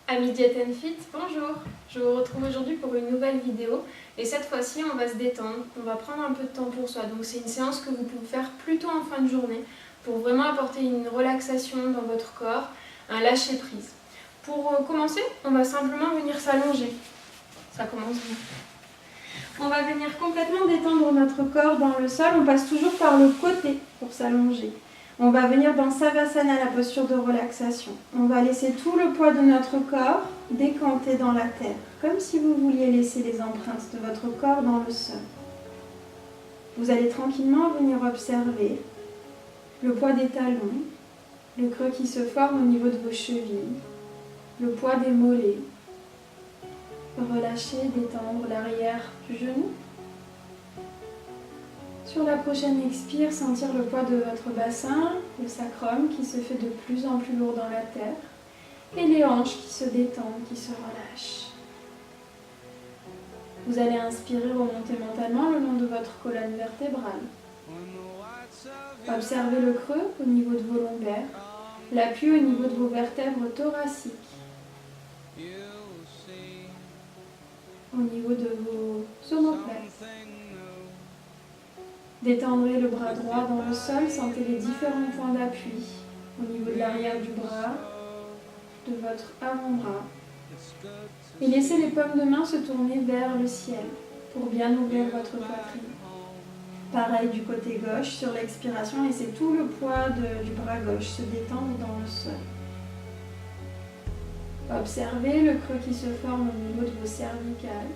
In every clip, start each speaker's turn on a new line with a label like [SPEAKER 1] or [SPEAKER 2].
[SPEAKER 1] Amis Diet & Fit, bonjour. Je vous retrouve aujourd'hui pour une nouvelle vidéo et cette fois-ci on va se détendre, on va prendre un peu de temps pour soi. Donc c'est une séance que vous pouvez faire plutôt en fin de journée pour vraiment apporter une relaxation dans votre corps, un lâcher prise. Pour commencer, on va simplement venir s'allonger. Ça commence bien. On va venir complètement détendre notre corps dans le sol, on passe toujours par le côté pour s'allonger. On va venir dans Savasana, la posture de relaxation. On va laisser tout le poids de notre corps décanter dans la terre, comme si vous vouliez laisser les empreintes de votre corps dans le sol. Vous allez tranquillement venir observer le poids des talons, le creux qui se forme au niveau de vos chevilles, le poids des mollets. Relâchez, détendre l'arrière du genou. Sur la prochaine expire, sentir le poids de votre bassin, le sacrum qui se fait de plus en plus lourd dans la terre et les hanches qui se détendent, qui se relâchent. Vous allez inspirer, remonter mentalement le long de votre colonne vertébrale. Observez le creux au niveau de vos lombaires, l'appui au niveau de vos vertèbres thoraciques, au niveau de vos omoplates. Détendrez le bras droit dans le sol, sentez les différents points d'appui au niveau de l'arrière du bras, de votre avant-bras. Et laissez les paumes de main se tourner vers le ciel pour bien ouvrir votre poitrine. Pareil du côté gauche, sur l'expiration, laissez tout le poids du bras gauche se détendre dans le sol. Observez le creux qui se forme au niveau de vos cervicales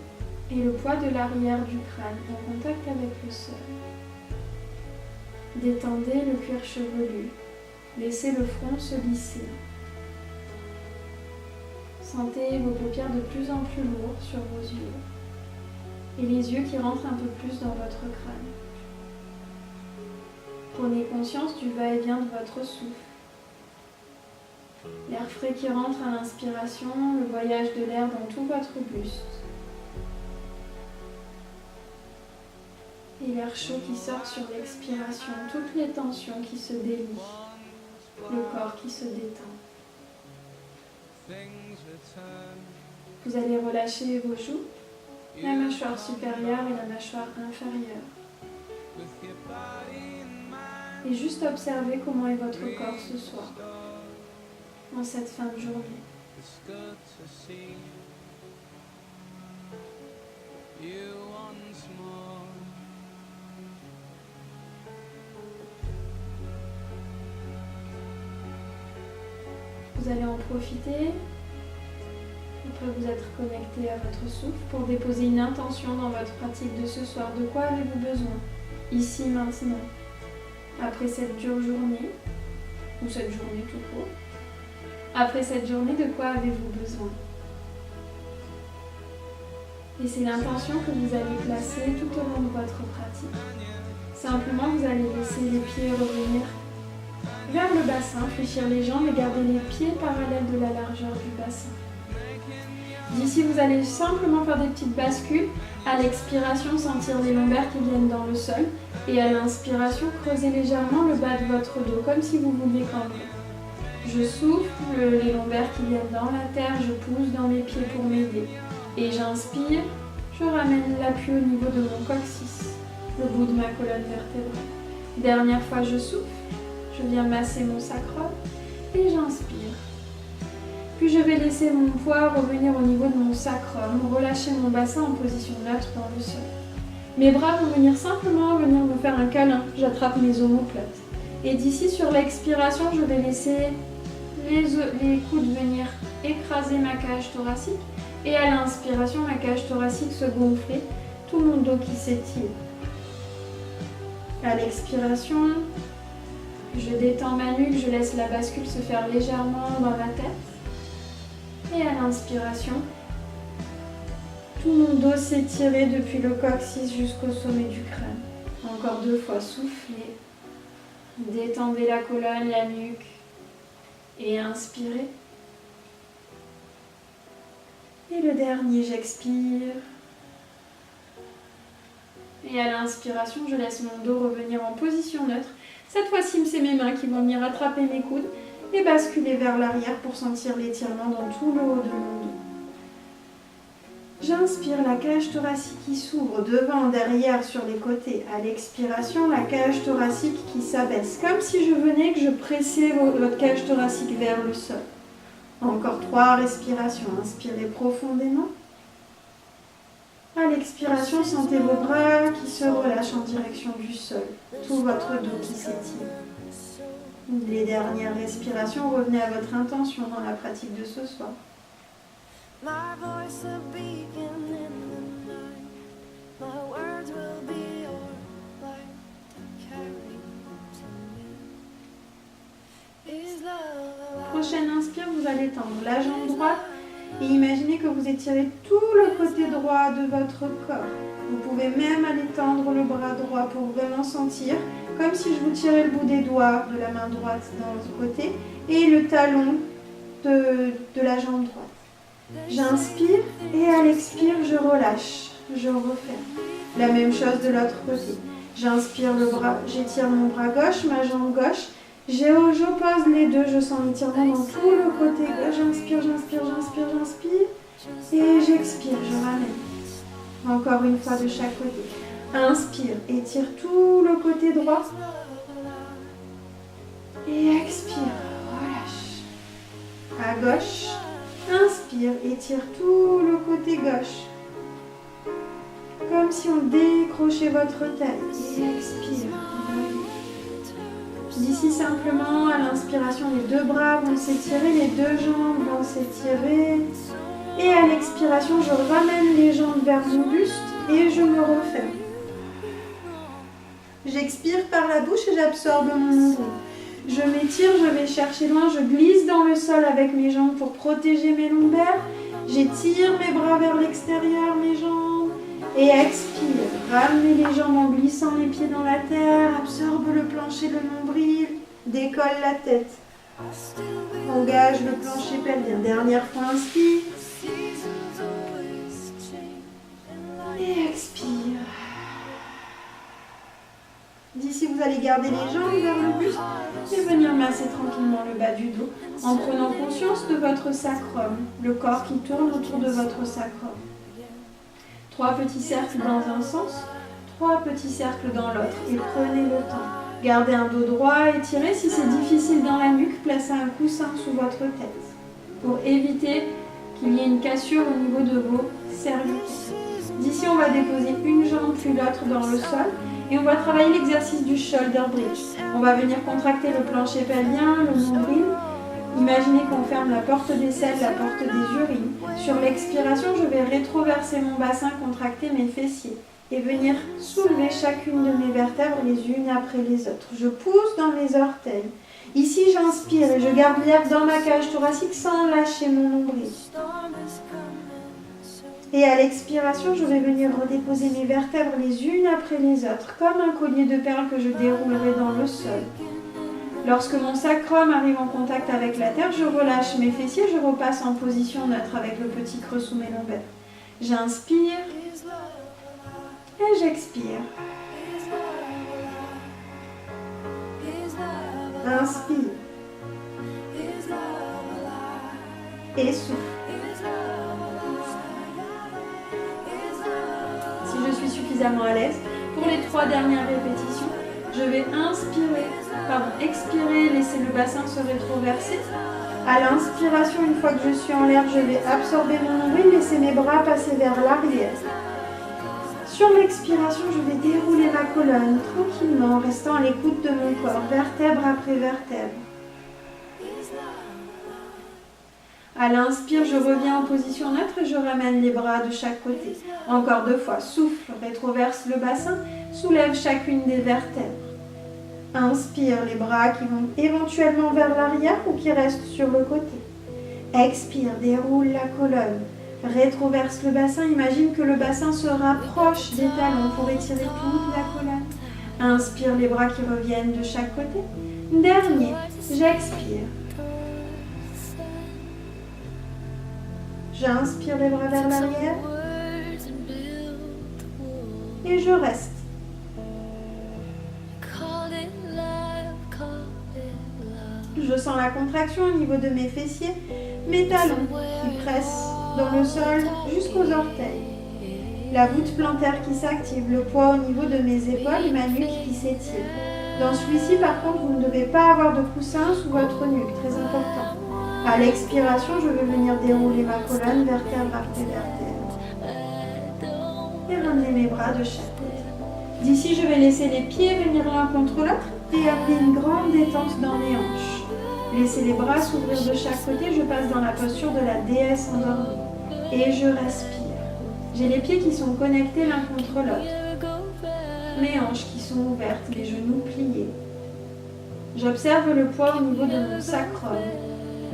[SPEAKER 1] et le poids de l'arrière du crâne en contact avec le sol. Détendez le cuir chevelu, laissez le front se lisser. Sentez vos paupières de plus en plus lourdes sur vos yeux et les yeux qui rentrent un peu plus dans votre crâne. Prenez conscience du va-et-vient de votre souffle. L'air frais qui rentre à l'inspiration, le voyage de l'air dans tout votre buste. Et l'air chaud qui sort sur l'expiration, toutes les tensions qui se délient, le corps qui se détend. Vous allez relâcher vos joues, la mâchoire supérieure et la mâchoire inférieure. Et juste observer comment est votre corps ce soir, en cette fin de journée. Vous allez en profiter, après vous être connecté à votre souffle, pour déposer une intention dans votre pratique de ce soir. De quoi avez-vous besoin, ici, maintenant, après cette dure journée, ou cette journée tout court? Après cette journée, de quoi avez-vous besoin? Et c'est l'intention que vous allez placer tout au long de votre pratique. Simplement, vous allez laisser les pieds revenir vers le bassin, fléchir les jambes et garder les pieds parallèles de la largeur du bassin. D'ici, vous allez simplement faire des petites bascules. À l'expiration, sentir les lombaires qui viennent dans le sol. Et à l'inspiration, creusez légèrement le bas de votre dos, comme si vous vouliez camper. Je souffle, les lombaires qui viennent dans la terre, je pousse dans mes pieds pour m'aider. Et j'inspire, je ramène l'appui au niveau de mon coccyx, le bout de ma colonne vertébrale. Dernière fois, je souffle. Je viens masser mon sacrum et j'inspire. Puis je vais laisser mon poids revenir au niveau de mon sacrum, relâcher mon bassin en position neutre dans le sol. Mes bras vont venir simplement me faire un câlin. J'attrape mes omoplates. Et d'ici, sur l'expiration, je vais laisser les coudes venir écraser ma cage thoracique. Et à l'inspiration, ma cage thoracique se gonfler, tout mon dos qui s'étire. À l'expiration, je détends ma nuque, je laisse la bascule se faire légèrement dans la tête. Et à l'inspiration, tout mon dos s'étirer depuis le coccyx jusqu'au sommet du crâne. Encore 2 fois, soufflez. Détendez la colonne, la nuque. Et inspirez. Et le dernier, j'expire. Et à l'inspiration, je laisse mon dos revenir en position neutre. Cette fois-ci, c'est mes mains qui vont venir attraper mes coudes et basculez vers l'arrière pour sentir l'étirement dans tout le haut de mon dos. J'inspire, la cage thoracique qui s'ouvre devant, derrière, sur les côtés. À l'expiration, la cage thoracique qui s'abaisse, comme si je venais que je pressais votre cage thoracique vers le sol. Encore 3 respirations. Inspirez profondément. À l'expiration, sentez vos bras qui se relâchent en direction du sol. Tout votre dos qui s'étire. Les dernières respirations, revenez à votre intention dans la pratique de ce soir. My voice a beacon in the night. My words will be your light to carry to me. Is love. Prochaine inspire, vous allez tendre la jambe droite et imaginez que vous étirez tout le côté droit de votre corps. Vous pouvez même aller tendre le bras droit pour vraiment sentir, comme si je vous tirais le bout des doigts de la main droite dans le côté et le talon de la jambe droite. J'inspire et à l'expire, je relâche, je referme. La même chose de l'autre côté. J'inspire le bras, j'étire mon bras gauche, ma jambe gauche. J'oppose les deux, je sens l'étirement dans tout le côté gauche. J'inspire, j'inspire, j'inspire, j'inspire. Et j'expire, je ramène. Encore une fois de chaque côté. Inspire, étire tout le côté droit. Et expire, relâche. À gauche. Inspire, étire tout le côté gauche. Comme si on décrochait votre tête. Et expire. D'ici simplement, à l'inspiration, les deux bras vont s'étirer, les deux jambes vont s'étirer. Et à l'expiration, je ramène les jambes vers mon buste et je me referme. J'expire par la bouche et j'absorbe mon nombril. Je m'étire, je vais chercher loin, je glisse dans le sol avec mes jambes pour protéger mes lombaires. J'étire mes bras vers l'extérieur, mes jambes. Et expire. Ramenez les jambes en glissant les pieds dans la terre. Absorbe le plancher, le nombril. Décolle la tête. Engage le plancher pelvien. Dernière fois, inspire. Et expire. D'ici, vous allez garder les jambes vers le buste et venir masser tranquillement le bas du dos en prenant conscience de votre sacrum, le corps qui tourne autour de votre sacrum. 3 petits cercles dans un sens, 3 petits cercles dans l'autre et prenez le temps. Gardez un dos droit étiré. Si c'est difficile dans la nuque, placez un coussin sous votre tête pour éviter qu'il y ait une cassure au niveau de vos cervicales. D'ici, on va déposer une jambe puis l'autre dans le sol. Et on va travailler l'exercice du shoulder bridge. On va venir contracter le plancher pelvien, le nombril. Imaginez qu'on ferme la porte des selles, la porte des urines. Sur l'expiration, je vais rétroverser mon bassin, contracter mes fessiers et venir soulever chacune de mes vertèbres les unes après les autres. Je pousse dans mes orteils. Ici, j'inspire et je garde l'air dans ma cage thoracique sans lâcher mon nombril. Et à l'expiration, je vais venir redéposer mes vertèbres les unes après les autres, comme un collier de perles que je déroulerai dans le sol. Lorsque mon sacrum arrive en contact avec la terre, je relâche mes fessiers, je repasse en position neutre avec le petit creux sous mes lombaires. J'inspire et j'expire. Inspire et souffle. Si je suis suffisamment à l'aise, pour les 3 dernières répétitions, je vais expirer, laisser le bassin se rétroverser. À l'inspiration, une fois que je suis en l'air, je vais absorber mon nombril, laisser mes bras passer vers l'arrière. Sur l'expiration, je vais dérouler ma colonne tranquillement, en restant à l'écoute de mon corps, vertèbre après vertèbre. À l'inspire, je reviens en position neutre et je ramène les bras de chaque côté. Encore 2 fois. Souffle, rétroverse le bassin, soulève chacune des vertèbres. Inspire, les bras qui vont éventuellement vers l'arrière ou qui restent sur le côté. Expire, déroule la colonne. Rétroverse le bassin, imagine que le bassin se rapproche des talons pour étirer toute la colonne. Inspire, les bras qui reviennent de chaque côté. Dernier, j'expire. J'inspire les bras vers l'arrière et je reste. Je sens la
[SPEAKER 2] la contraction au niveau de mes fessiers, mes talons qui pressent dans le sol jusqu'aux orteils. La voûte plantaire qui s'active, le poids au niveau de mes épaules et ma nuque qui s'étire. Dans celui-ci, par contre, vous ne devez pas avoir de coussin sous votre nuque, très important. À l'expiration, je vais venir dérouler ma colonne vertèbre après vertèbre. Et ramener mes bras de chaque côté. D'ici, je vais laisser les pieds venir l'un contre l'autre et amener une grande détente dans les hanches. Laissez les bras s'ouvrir de chaque côté, je passe dans la posture de la déesse endormie. Et je respire. J'ai les pieds qui sont connectés l'un contre l'autre. Mes hanches qui sont ouvertes, les genoux pliés. J'observe le poids au niveau de mon sacrum,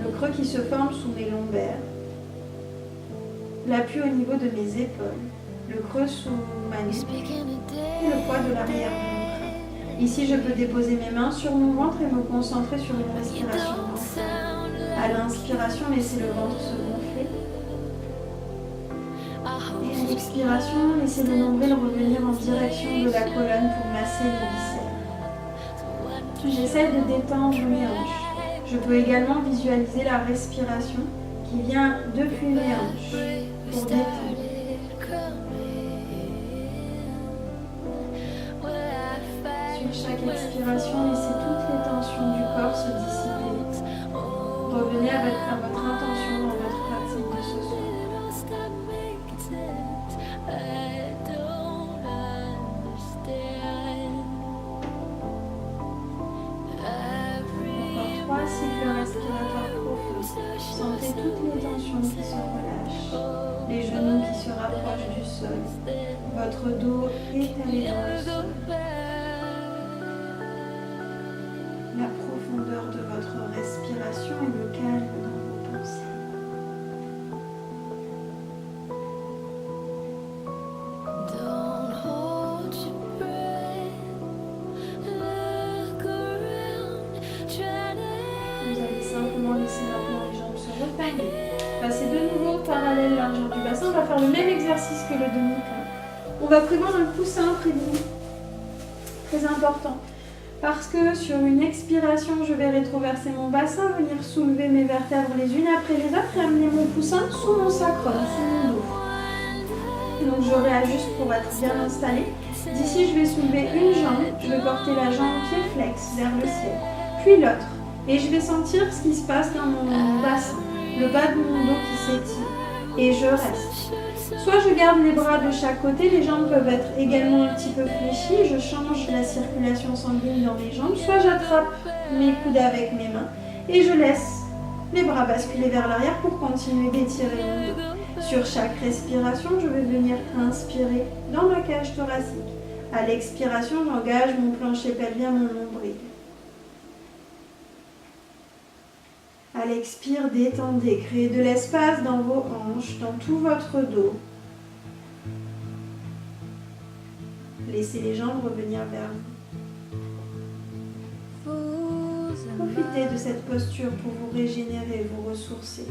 [SPEAKER 2] le creux qui se forme sous mes lombaires. L'appui au niveau de mes épaules, le creux sous ma nuque et le poids de l'arrière de mon crâne. Ici, je peux déposer mes mains sur mon ventre et me concentrer sur une respiration gonflée. À l'inspiration, laissez le ventre se gonfler. Et à l'expiration, laissez le nombril revenir en direction de la colonne pour masser les viscères. J'essaie de détendre mes hanches. Je peux également visualiser la respiration qui vient depuis mes hanches pour détendre. Sur chaque expiration, laissez toutes les tensions du corps se dissiper. Revenez à votre intention dans votre pratique de ce soir. Encore 3 cycles respiratoires profonds. Sentez toutes les tensions qui se relâchent, les genoux qui se rapprochent du sol, votre dos étalé dans le sol. La profondeur de votre respiration et le calme dans vos pensées. Vous allez simplement laisser maintenant les jambes se refermer. Passez de nouveau parallèle largeur du bassin. On va faire le même exercice que le demi-pont. On va prévoir un coussin près de nous. Très important. Parce que sur une expiration, je vais rétroverser mon bassin, venir soulever mes vertèbres les unes après les autres et amener mon coussin sous mon sacrum, sous mon dos. Donc je réajuste pour être bien installé. D'ici, je vais soulever une jambe, je vais porter la jambe pied flex vers le ciel, puis l'autre. Et je vais sentir ce qui se passe dans mon bassin, le bas de mon dos qui s'étire. Et je reste. Soit je garde les bras de chaque côté, les jambes peuvent être également un petit peu fléchies, je change la circulation sanguine dans mes jambes, soit j'attrape mes coudes avec mes mains et je laisse les bras basculer vers l'arrière pour continuer d'étirer mon dos. Sur chaque respiration, je vais venir inspirer dans ma cage thoracique. À l'expiration, j'engage mon plancher pelvien, mon nombril. À l'expire, détendez, créez de l'espace dans vos hanches, dans tout votre dos. Laissez les jambes revenir vers vous. Profitez de cette posture pour vous régénérer, vous ressourcer.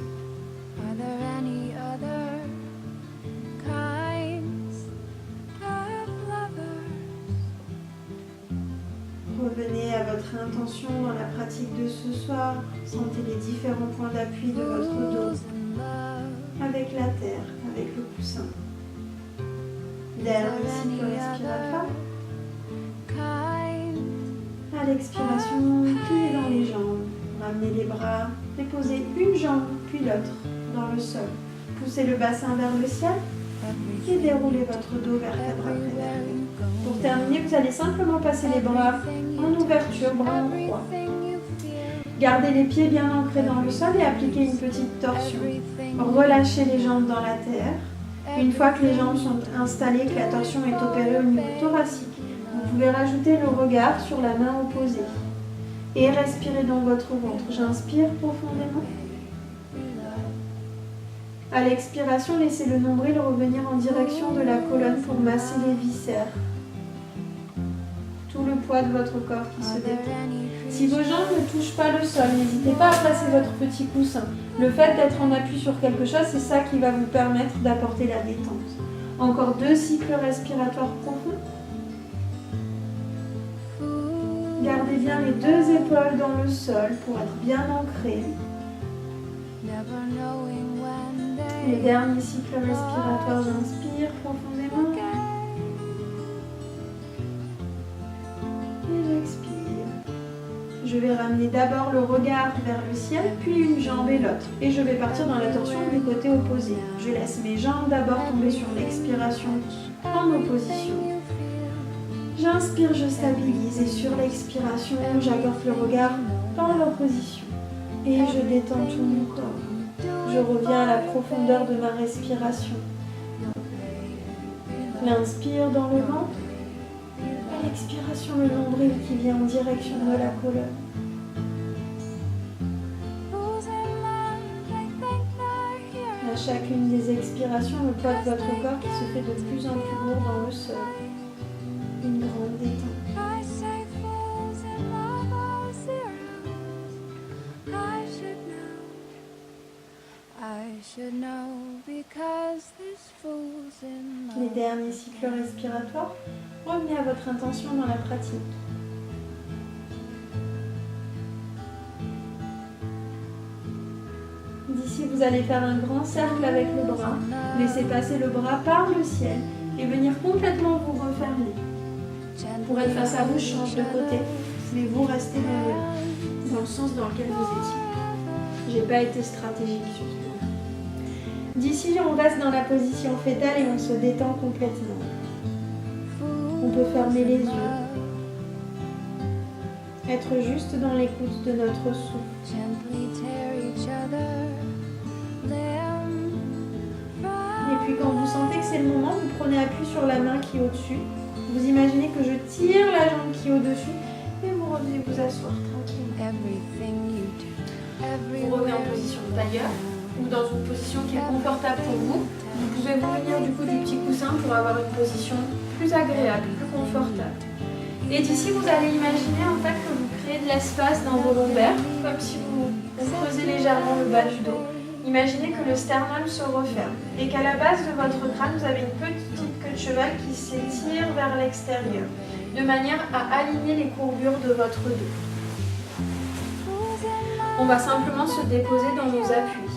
[SPEAKER 2] Revenez à votre intention dans la pratique de ce soir. Sentez les différents points d'appui de votre dos avec la terre, avec le coussin. Dernier cycle respiratoire. À l'expiration, pliez dans les jambes. Ramenez les bras, déposez une jambe puis l'autre dans le sol. Poussez le bassin vers le ciel et déroulez votre dos vertèbre après vertèbre. Pour terminer, vous allez simplement passer les bras en ouverture, bras en croix. Gardez les pieds bien ancrés dans le sol et appliquez une petite torsion. Relâchez les jambes dans la terre. Une fois que les jambes sont installées, que la torsion est opérée au niveau thoracique, vous pouvez rajouter le regard sur la main opposée. Et respirez dans votre ventre. J'inspire profondément. À l'expiration, laissez le nombril revenir en direction de la colonne pour masser les viscères. Tout le poids de votre corps qui se détend. Si vos jambes ne touchent pas le sol, n'hésitez pas à placer votre petit coussin. Le fait d'être en appui sur quelque chose, c'est ça qui va vous permettre d'apporter la détente. Encore 2 cycles respiratoires profonds. Gardez bien les deux épaules dans le sol pour être bien ancrés. Les derniers cycles respiratoires, j'inspire profondément. Et j'expire. Je vais ramener d'abord le regard vers le ciel, puis une jambe et l'autre. Et je vais partir dans la torsion du côté opposé. Je laisse mes jambes d'abord tomber sur l'expiration en opposition. J'inspire, je stabilise et sur l'expiration, j'apporte le regard dans l'opposition. Et je détends tout mon corps. Je reviens à la profondeur de ma respiration. L'inspire dans le ventre. Et l'expiration, le nombril qui vient en direction de la colonne. À chacune des expirations, le poids de votre corps qui se fait de plus en plus lourd dans le sol. Une grande détente. Les derniers cycles respiratoires, revenez à votre intention dans la pratique. D'ici, vous allez faire un grand cercle avec le bras. Laissez passer le bras par le ciel et venir complètement vous refermer. Pour être face à vous, je change de côté, mais vous restez dans le sens dans lequel vous étiez. J'ai pas été stratégique sur ce point. D'ici, on reste dans la position fétale et on se détend complètement. On peut fermer les yeux. Être juste dans l'écoute de notre souffle. Et puis quand vous sentez que c'est le moment, vous prenez appui sur la main qui est au-dessus. Vous imaginez que je tire la jambe qui est au-dessus et vous revenez vous asseoir tranquillement. Vous revenez en position de tailleur ou dans une position qui est confortable pour vous. Vous pouvez vous munir du coup des petits coussins pour avoir une position plus agréable, plus confortable. Et d'ici, vous allez imaginer en fait que vous créez de l'espace dans vos lombaires, comme si vous creusez légèrement le bas du dos. Imaginez que le sternum se referme et qu'à la base de votre crâne, vous avez une petite queue de cheval qui s'étire vers l'extérieur, de manière à aligner les courbures de votre dos. On va simplement se déposer dans nos appuis.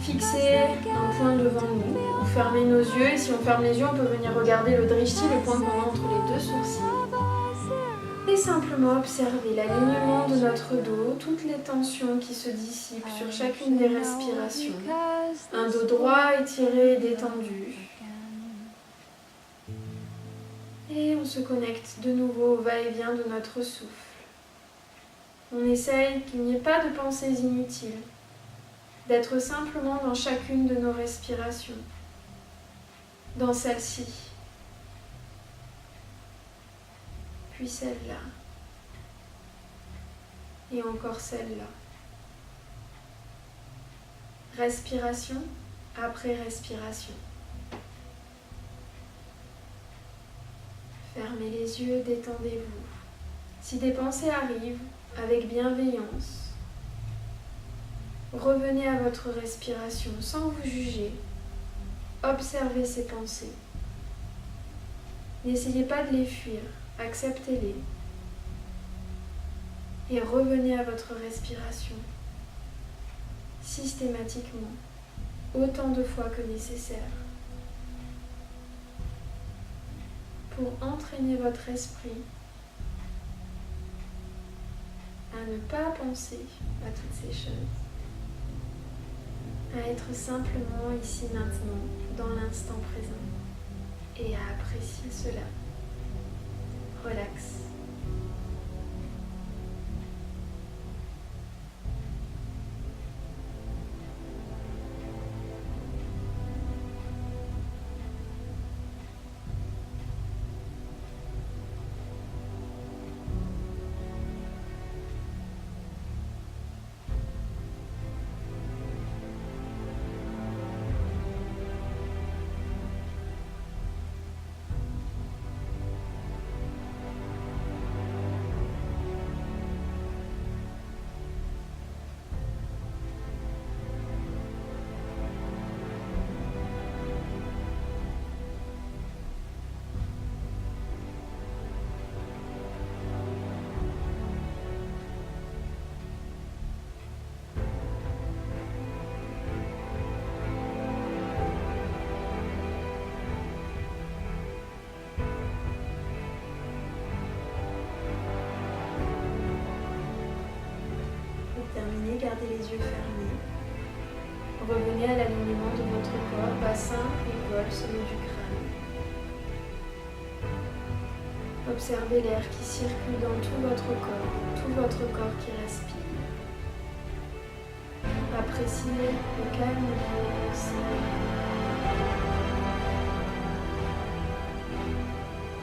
[SPEAKER 2] Fixer un point devant nous, ou fermer nos yeux, et si on ferme les yeux, on peut venir regarder le drishti, le point qu'on a entre les deux sourcils. Et simplement observer l'alignement de notre dos, toutes les tensions qui se dissipent sur chacune des respirations. Un dos droit, étiré et détendu. Et on se connecte de nouveau au va-et-vient de notre souffle. On essaye qu'il n'y ait pas de pensées inutiles, d'être simplement dans chacune de nos respirations, dans celle-ci, puis celle-là, et encore celle-là. Respiration après respiration. Fermez les yeux, détendez-vous. Si des pensées arrivent, avec bienveillance, revenez à votre respiration sans vous juger. Observez ces pensées. N'essayez pas de les fuir, acceptez-les. Et revenez à votre respiration, systématiquement, autant de fois que nécessaire, pour entraîner votre esprit à ne pas penser à toutes ces choses, à être simplement ici maintenant, dans l'instant présent, et à apprécier cela. Relax.
[SPEAKER 1] terminé, gardez les yeux fermés. Revenez à l'alignement de votre corps, bassin, épaules, sommet du crâne. Observez l'air qui circule dans tout votre corps qui respire. Appréciez le calme de l'océan.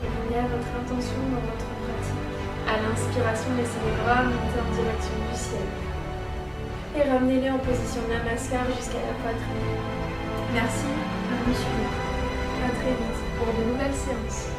[SPEAKER 1] Revenez à votre intention dans votre pratique. À l'inspiration, laissez les bras monter en direction du ciel. Et ramenez-les en position namaskar jusqu'à la poitrine. Merci à vous suivre. À très vite pour de nouvelles séances.